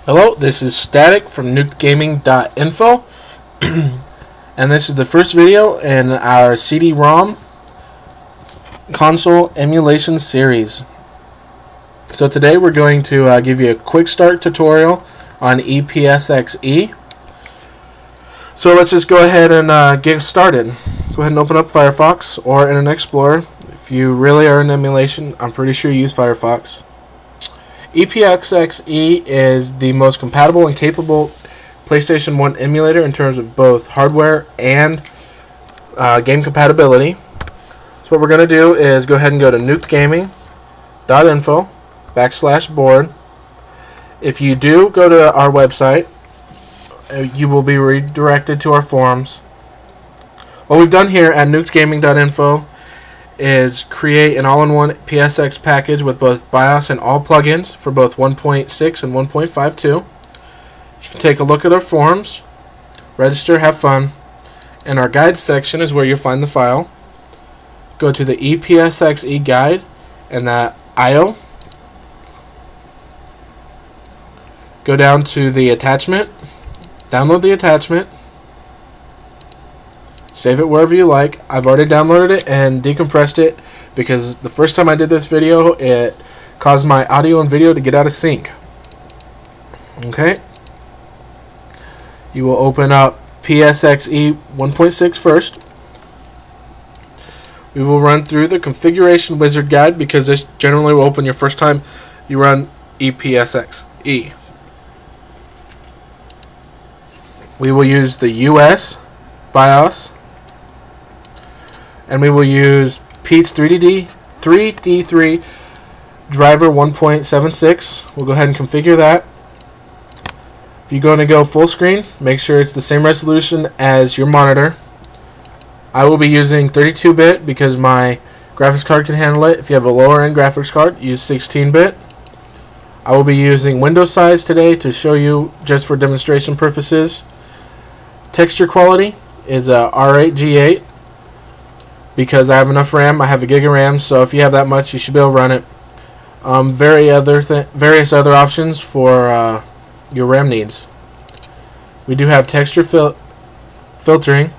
Hello, this is Static from nuked-gaming.info, and this is the first video in our CD-ROM console emulation series. So today we're going to give you a Quickstart tutorial on ePSXe. So let's just go ahead and get started. Go ahead and open up Firefox or Internet Explorer. If you really are in emulation, I'm pretty sure you use Firefox. ePSXe is the most compatible and capable PlayStation 1 emulator in terms of both hardware and game compatibility. So what we're going to do is go ahead and go to nuked-gaming.info/board. If you do go to our website, you will be redirected to our forums. What we've done here at nuked-gaming.info is create an all-in-one PSX package with both BIOS and all plugins for both 1.6 and 1.52. You can take a look at our forums, register, have fun, and our guide section is where you'll find the file. Go to the ePSXe guide and that IO. Go down to the attachment, download the attachment, save it wherever you like. I've already downloaded it and decompressed it because the first time I did this video, it caused my audio and video to get out of sync. Okay. You will open up PSXe 1.6 first. We will run through the configuration wizard guide because this generally will open your first time you run ePSXe. We will use the US BIOS. And we will use Pete's 3D3 driver 1.76. We'll go ahead and configure that. If you're going to go full screen, make sure it's the same resolution as your monitor. I will be using 32-bit because my graphics card can handle it. If you have a lower end graphics card, use 16-bit. I will be using window size today to show you just for demonstration purposes. Texture quality is a R8 G8. Because I have enough RAM, I have a gig of RAM, so if you have that much, you should be able to run it. Various other options for your RAM needs. We do have texture filtering.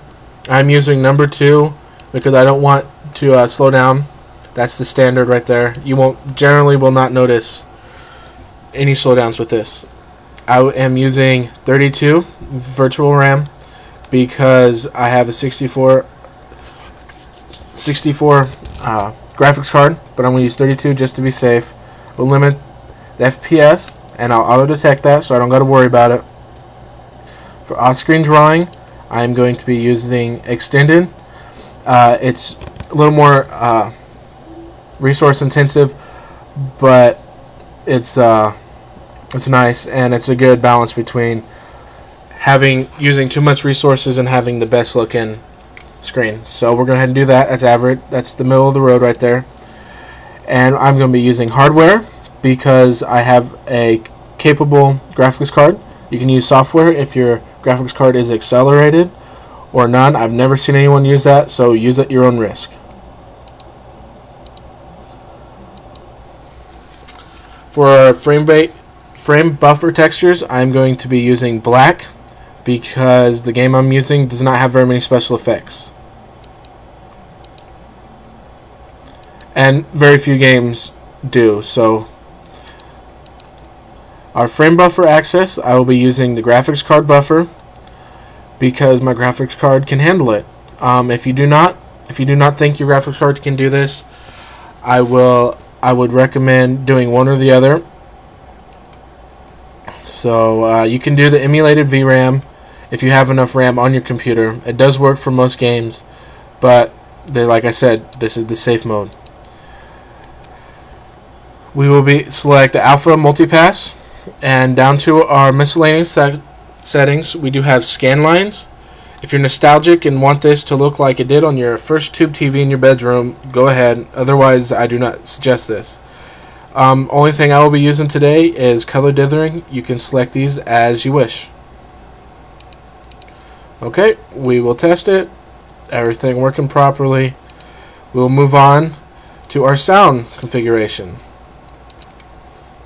I'm using number 2 because I don't want to slow down. That's the standard right there. You generally will not notice any slowdowns with this. I am using 32 virtual RAM because I have a 64 graphics card, but I'm going to use 32 just to be safe. We'll limit the FPS, and I'll auto-detect that so I don't got to worry about it. For off-screen drawing, I'm going to be using extended. It's a little more resource intensive, but it's nice, and it's a good balance between using too much resources and having the best looking screen. So we're going to go ahead and do that. That's average. That's the middle of the road right there. And I'm going to be using hardware because I have a capable graphics card. You can use software if your graphics card is accelerated or none. I've never seen anyone use that, so use it at your own risk. For our frame buffer textures, I'm going to be using black because the game I'm using does not have very many special effects. And very few games do. So our frame buffer access, I will be using the graphics card buffer because my graphics card can handle it. If you do not think your graphics card can do this, I would recommend doing one or the other. So you can do the emulated VRAM if you have enough RAM on your computer. It does work for most games, but like I said, this is the safe mode. We will select Alpha Multipass, and down to our miscellaneous settings, we do have scan lines. If you're nostalgic and want this to look like it did on your first tube TV in your bedroom, go ahead. Otherwise, I do not suggest this. Only thing I will be using today is color dithering. You can select these as you wish. Okay, we will test it. Everything working properly. We'll move on to our sound configuration.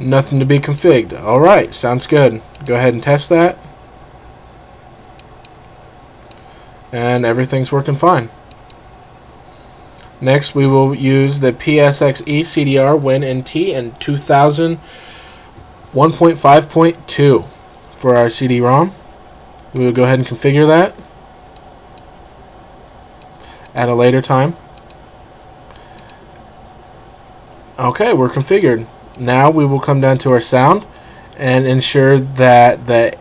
Nothing to be configured. Alright, sounds good. Go ahead and test that. And everything's working fine. Next, we will use the ePSXe CDR WinNT and 2000 1.5.2 for our CD-ROM. We will go ahead and configure that at a later time. Okay, we're configured. Now we will come down to our sound and ensure that the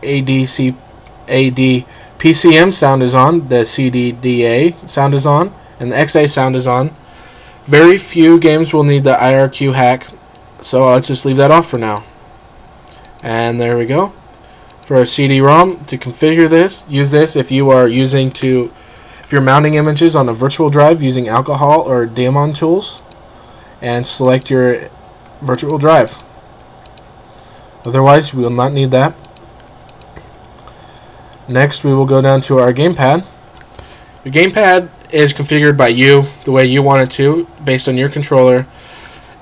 PCM sound is on, the CDDA sound is on, and the XA sound is on. Very few games will need the IRQ hack, so let's just leave that off for now. And there we go. For our CD-ROM, to configure this, use this if you are if you're mounting images on a virtual drive using alcohol or daemon tools, and select your virtual drive. Otherwise, we will not need that. Next, we will go down to our gamepad. Your gamepad is configured by you the way you want it to, based on your controller.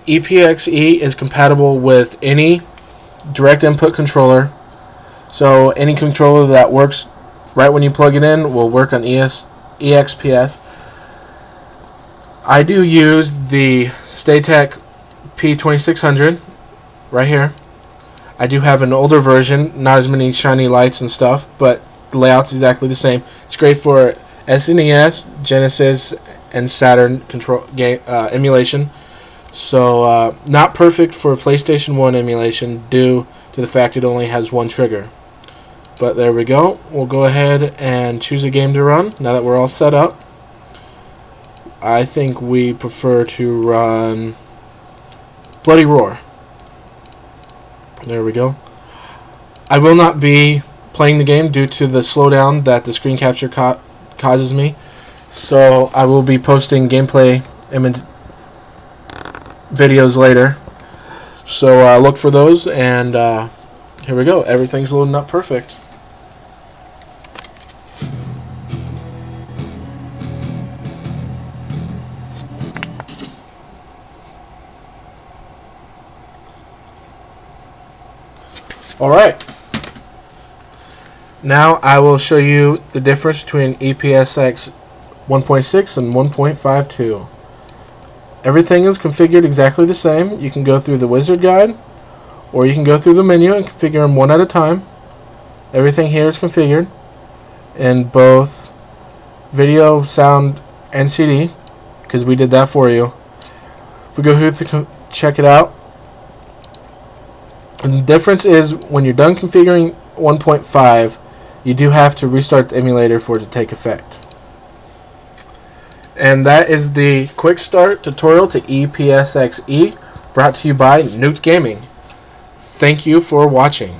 ePSXe is compatible with any direct input controller, so any controller that works right when you plug it in will work on eXPS. I do use the STAYTEC P2600 right here. I do have an older version, not as many shiny lights and stuff, but the layout's exactly the same. It's great for SNES, Genesis, and Saturn emulation. So not perfect for PlayStation 1 emulation due to the fact it only has one trigger. But there we go. We'll go ahead and choose a game to run now that we're all set up. I think we prefer to run Bloody Roar. There we go. I will not be playing the game due to the slowdown that the screen capture causes me. So I will be posting gameplay videos later. So look for those, and here we go. Everything's loading up perfect. Alright, now I will show you the difference between ePSXe 1.6 and 1.52. Everything is configured exactly the same. You can go through the wizard guide, or you can go through the menu and configure them one at a time. Everything here is configured in both video, sound, and CD, because we did that for you. If we go here to check it out, and the difference is when you're done configuring 1.5, you do have to restart the emulator for it to take effect. And that is the Quickstart tutorial to ePSXe, brought to you by Nuked Gaming. Thank you for watching.